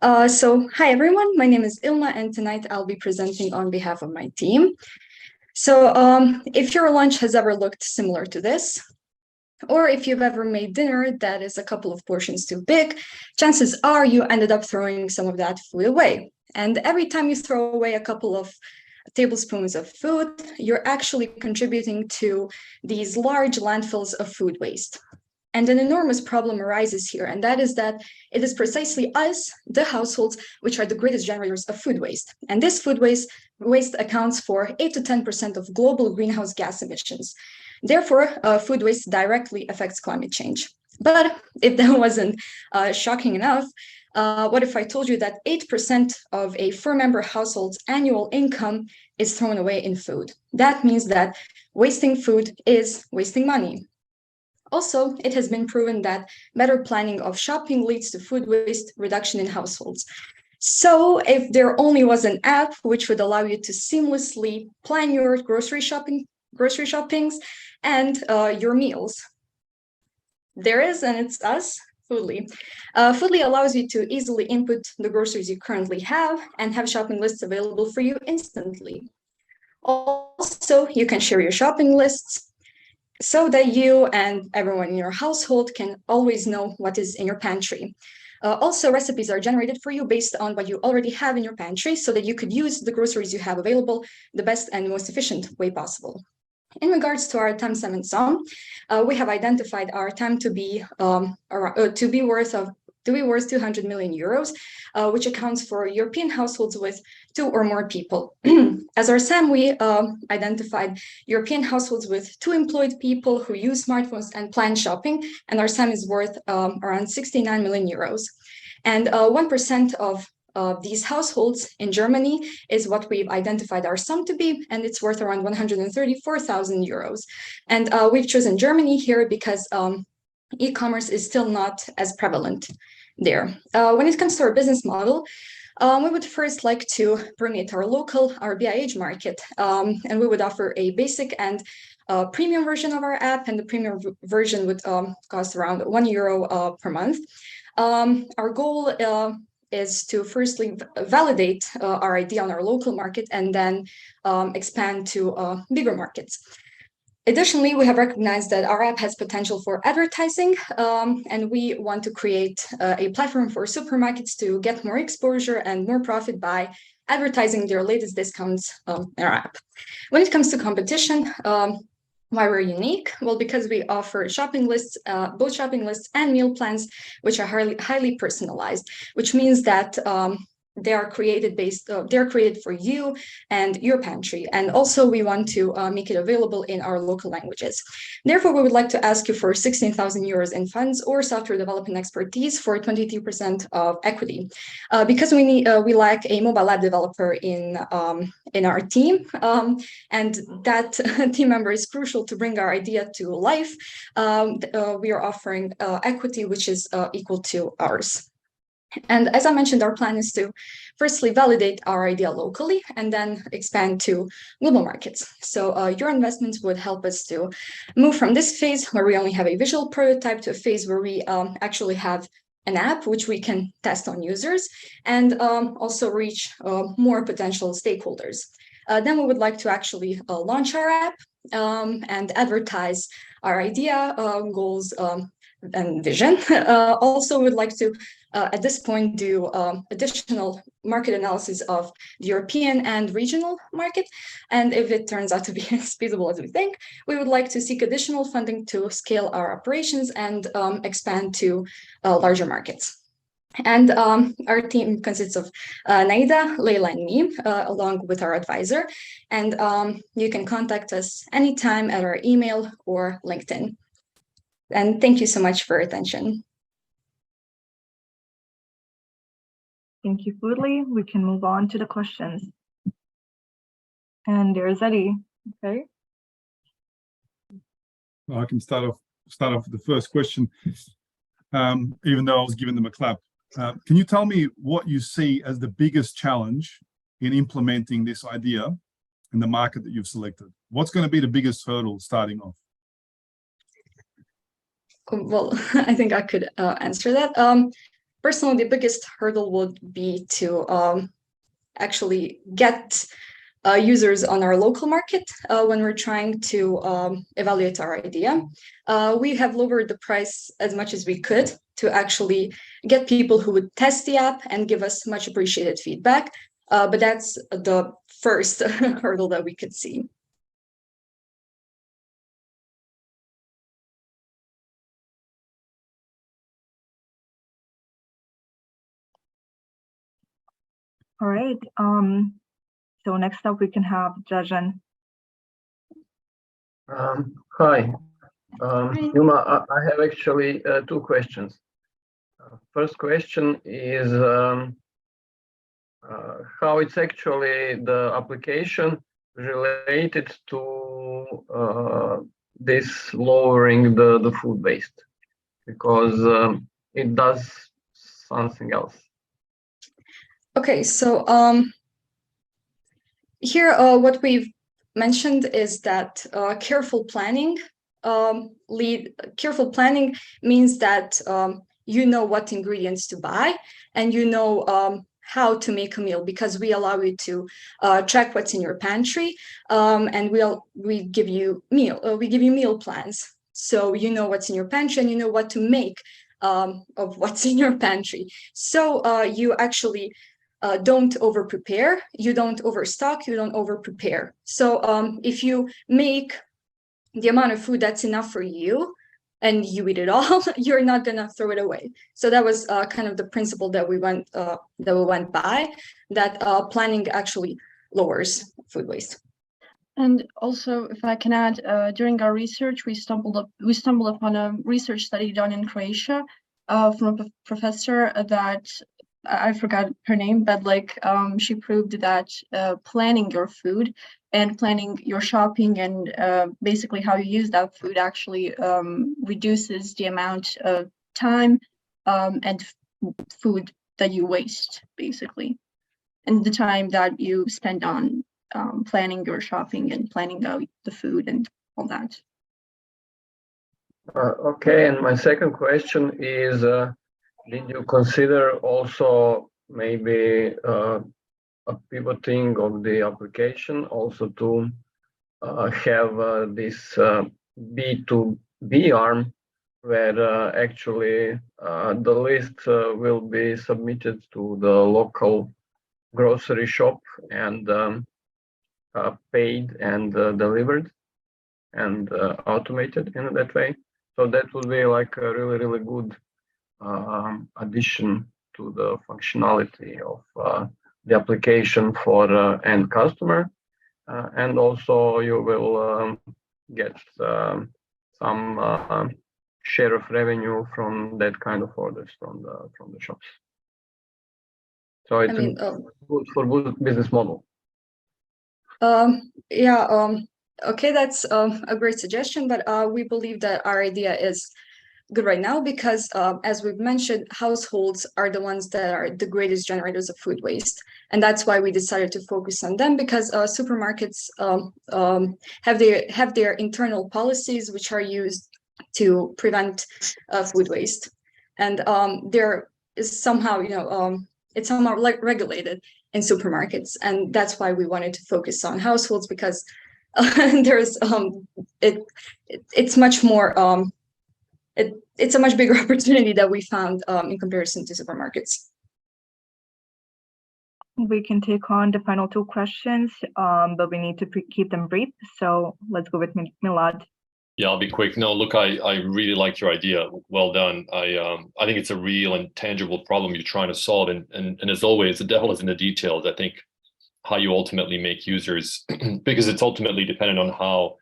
Hi everyone, my name is Ilma and tonight I'll be presenting on behalf of my team. If your lunch has ever looked similar to this, or if you've ever made dinner that is a couple of portions too big, chances are you ended up throwing some of that food away. And every time you throw away a couple of tablespoons of food, you're actually contributing to these large landfills of food waste. And an enormous problem arises here, and that is that it is precisely us, the households, which are the greatest generators of food waste. And this food waste accounts for 8 to 10% of global greenhouse gas emissions. Therefore, food waste directly affects climate change. But if that wasn't shocking enough, what if I told you that 8% of a four-member household's annual income is thrown away in food? That means that wasting food is wasting money. Also, it has been proven that better planning of shopping leads to food waste reduction in households. So if there only was an app which would allow you to seamlessly plan your grocery shoppings and your meals. There is, and it's us, Foodly. Foodly allows you to easily input the groceries you currently have and have shopping lists available for you instantly. Also, you can share your shopping lists so that you and everyone in your household can always know what is in your pantry. Also, recipes are generated for you based on what you already have in your pantry so that you could use the groceries you have available the best and most efficient way possible. In regards to our time sum and sum, we have identified our time to be worth 200 million euros, which accounts for European households with 2 or more people. As our SAM, we identified European households with 2 employed people who use smartphones and plan shopping, and our SAM is worth around 69 million euros. And 1% of these households in Germany is what we've identified our sum to be, and it's worth around 134,000 euros. And we've chosen Germany here because e-commerce is still not as prevalent there. When it comes to our business model, we would first like to permeate our BIH market, and we would offer a basic and premium version of our app, and the premium version would cost around €1 per month. Our goal is to firstly validate our idea on our local market and then expand to bigger markets. Additionally, we have recognized that our app has potential for advertising, and we want to create a platform for supermarkets to get more exposure and more profit by advertising their latest discounts in our app. When it comes to competition, why we're unique? Well, because we offer shopping lists, both shopping lists and meal plans, which are highly personalized, which means that they are created for you and your pantry. And also we want to make it available in our local languages. Therefore, we would like to ask you for 16,000 euros in funds or software development expertise for 23% of equity. Because we lack a mobile app developer in our team, and that team member is crucial to bring our idea to life, we are offering equity which is equal to ours. And as I mentioned, our plan is to firstly validate our idea locally and then expand to global markets. So your investments would help us to move from this phase where we only have a visual prototype to a phase where we actually have an app which we can test on users and also reach more potential stakeholders. Then we would like to actually launch our app and advertise our idea, goals, and vision. Also would like to at this point do additional market analysis of the European and regional market, and if it turns out to be as feasible as we think, we would like to seek additional funding to scale our operations and expand to larger markets. And our team consists of Naida, Lejla, and me, along with our advisor, and you can contact us anytime at our email or LinkedIn. And thank you so much for your attention. Thank you, Foodly. We can move on to the questions. And there's Eddie. Okay. Well, I can start off with the first question, even though I was giving them a clap. Can you tell me what you see as the biggest challenge in implementing this idea in the market that you've selected? What's going to be the biggest hurdle starting off? Well, I think I could answer that. personally, the biggest hurdle would be to actually get users on our local market when we're trying to evaluate our idea. We have lowered the price as much as we could to actually get people who would test the app and give us much appreciated feedback. But that's the first hurdle that we could see. All right. So next up we can have Jajan. Hi. Ilma, I have actually two questions. First question is how it's actually the application related to this lowering the food waste, because it does something else. Okay, so here what we've mentioned is that careful planning means that you know what ingredients to buy, and you know how to make a meal, because we allow you to track what's in your pantry, and we give you meal plans, so you know what's in your pantry and you know what to make of what's in your pantry. So you actually don't over prepare, you don't overstock, you don't over prepare. So if you make the amount of food that's enough for you and you eat it all, you're not gonna throw it away. So that was kind of the principle that we went by, that planning actually lowers food waste. And also, if I can add, during our research, we stumbled upon a research study done in Croatia from a professor that I forgot her name, but like she proved that planning your food and planning your shopping and basically how you use that food actually reduces the amount of time and food that you waste, basically, and the time that you spend on planning your shopping and planning out the food and all that. Okay, and my second question is, did you consider also maybe a pivoting of the application also to have this B2B arm, where actually the list will be submitted to the local grocery shop and paid and delivered and automated in that way? So that would be like a really, really good addition to the functionality of the application for end customer, and also you will get some share of revenue from that kind of orders from the shops. So it's good for business model. Okay, that's a great suggestion, but we believe that our idea is good right now because, as we've mentioned, households are the ones that are the greatest generators of food waste, and that's why we decided to focus on them, because supermarkets have their internal policies which are used to prevent food waste, and there is somehow it's somehow regulated in supermarkets, and that's why we wanted to focus on households, because there's it's much more it's a much bigger opportunity that we found in comparison to supermarkets. We can take on the final two questions, but we need to keep them brief. So let's go with Milad. Yeah, I'll be quick. No, look, I really like your idea. Well done. I think it's a real and tangible problem you're trying to solve. And as always, the devil is in the details. I think how you ultimately make users, because it's ultimately dependent on how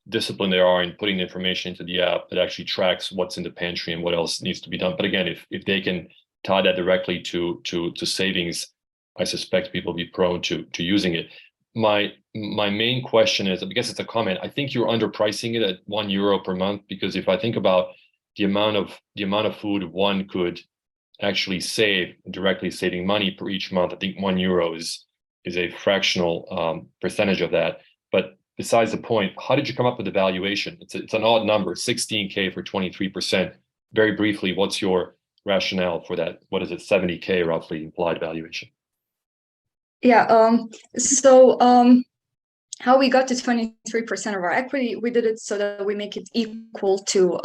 disciplined they are in putting the information into the app that actually tracks what's in the pantry and what else needs to be done. But again, if they can tie that directly to savings, I suspect people will be prone to using it. My main question is, I guess it's a comment. I think you're underpricing it at €1 per month, because if I think about the amount of food one could actually save, directly saving money per each month, I think €1 is a fractional percentage of that. But besides the point, how did you come up with the valuation? It's an odd number, 16K for 23%. Very briefly, what's your rationale for that, what is it, 70K roughly implied valuation? Yeah, how we got to 23% of our equity, we did it so that we make it equal to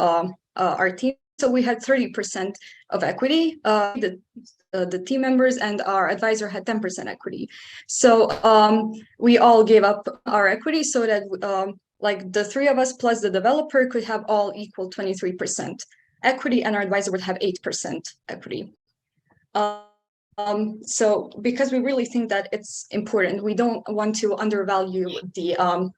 our team. So we had 30% of equity, the team members, and our advisor had 10% equity. So we all gave up our equity so that like the three of us plus the developer could have all equal 23% equity, and our advisor would have 8% equity. So because we really think that it's important, we don't want to undervalue the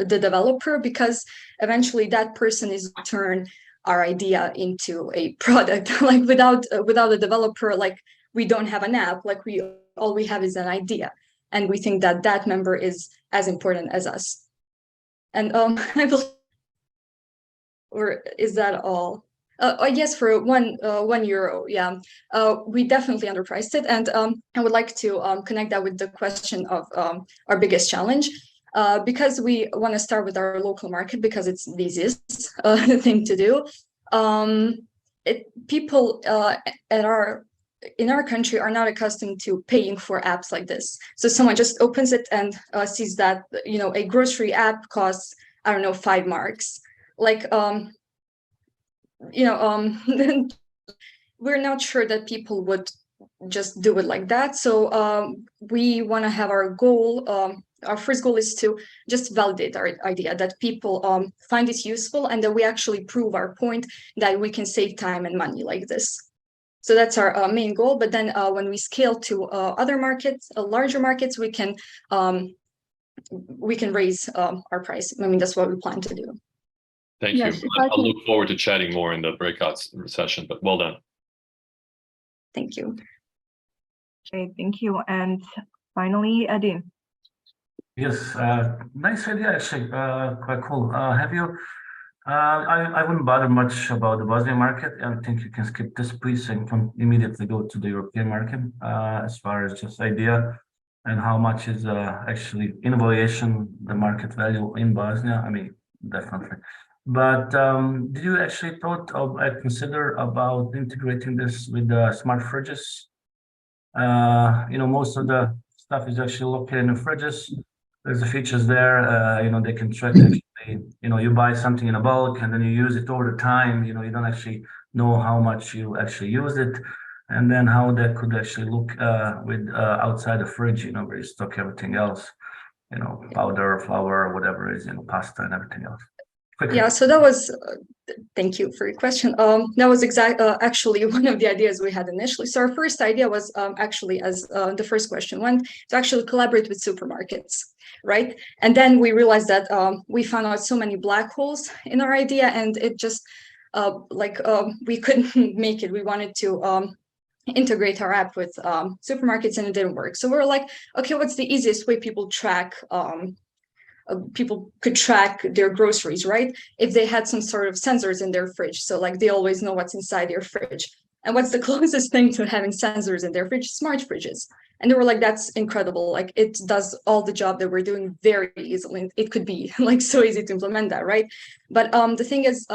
developer, because eventually that person is turn our idea into a product. Like without a developer, like we don't have an app, like all we have is an idea, and we think that that member is as important as us. And I believe, or is that all? Yes, for €1, yeah. We definitely underpriced it, and I would like to connect that with the question of our biggest challenge, because we want to start with our local market because it's the easiest thing to do. People in our country are not accustomed to paying for apps like this. So someone just opens it and sees that, you know, a grocery app costs, I don't know, 5 marks. Like, you know, we're not sure that people would just do it like that. So we want to have our goal. Our first goal is to just validate our idea, that people find it useful, and that we actually prove our point that we can save time and money like this. So that's our main goal. But then when we scale to other markets, larger markets, we can raise our price. I mean, that's what we plan to do. Thank you. I'll look forward to chatting more in the breakout session, but well done. Thank you. Okay, thank you. And finally, Adin. Yes, nice idea, actually, quite cool. Have you, I wouldn't bother much about the Bosnian market. I think you can skip this, please, and can immediately go to the European market as far as just idea and how much is actually in valuation, the market value in Bosnia. I mean, definitely. But did you actually thought of consider about integrating this with the smart fridges? You know, most of the stuff is actually located in the fridges. There's the features there. You know, they can track actually, you know, you buy something in a bulk and then you use it over the time. You know, you don't actually know how much you actually use it, and then how that could actually look with outside the fridge. You know, where you stock everything else. You know, powder, flour, whatever it is, you know, pasta and everything else. Yeah, so that was, thank you for your question. That was actually one of the ideas we had initially. So our first idea was actually, as the first question went, to actually collaborate with supermarkets, right? And then we realized that we found out so many black holes in our idea, and it just we couldn't make it. We wanted to integrate our app with supermarkets, and it didn't work. So we were like, okay, what's the easiest way people could track their groceries, right? If they had some sort of sensors in their fridge. So like they always know what's inside their fridge. And what's the closest thing to having sensors in their fridge? Smart fridges. And they were like, that's incredible. Like it does all the job that we're doing very easily. It could be like so easy to implement that, right? But the thing is,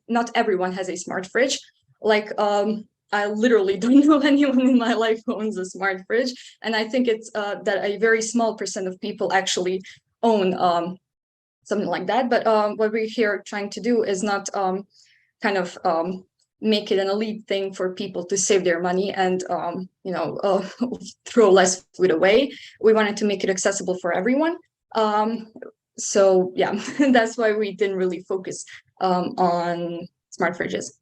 not everyone has a smart fridge. Like I literally don't know anyone in my life who owns a smart fridge. And I think it's that a very small % of people actually own something like that. But what we're here trying to do is not make it an elite thing for people to save their money and throw less food away. We wanted to make it accessible for everyone. So yeah, that's why we didn't really focus on smart fridges.